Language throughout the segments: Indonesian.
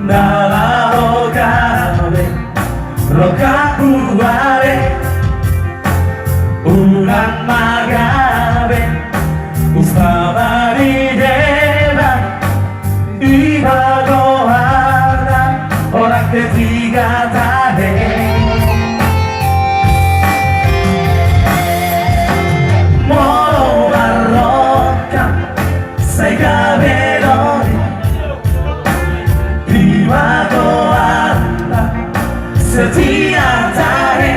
Nalahogabe Rokakuare Ulan magabe Ustabari deba Ibagohana Orang ketiga tade Moro barroca Segaberoni Ibagohana Setia tade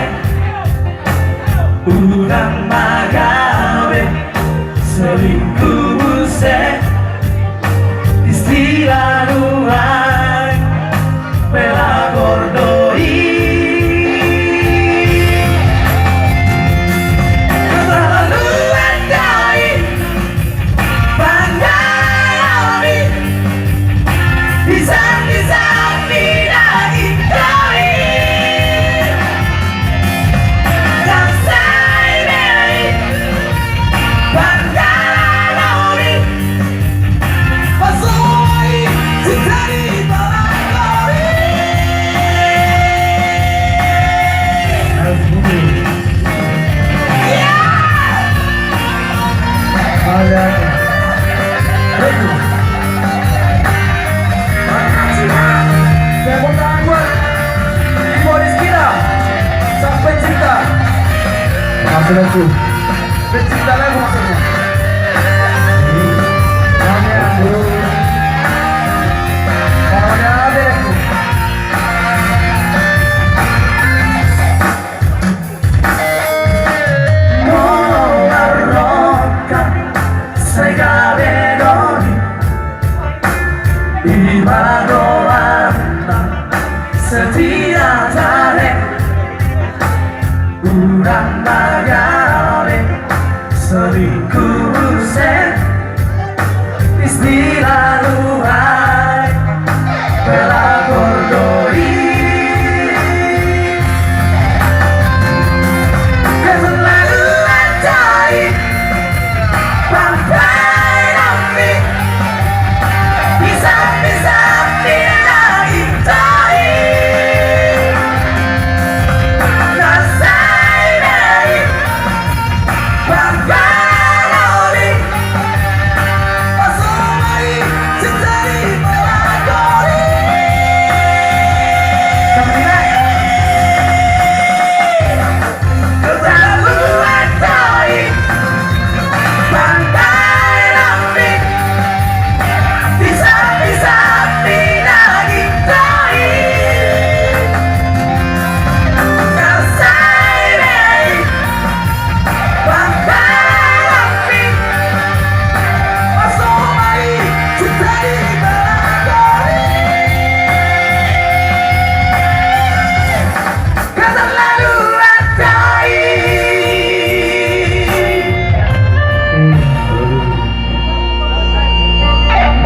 Ulan magabe Selingkuh buset Istilah Tuhan Bela Gordoi Keterlaluan dai Pandai Bisa-bisa tidak ingkari Dan saya Pandai Pasoi Cintari Balakori Tepuk tangan buat Ibu Rizkina sang pencipta. Makasih lagu pencipta lagu maksudnya. Setia tarik Urang magabe Selingkuh buset Istilah luhai Bela Gordoi Keterlaluan dai Pandai nabi Bisa-bisa tidak ingkari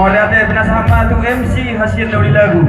Modal teh benar sama tu MC hasil dari lagu.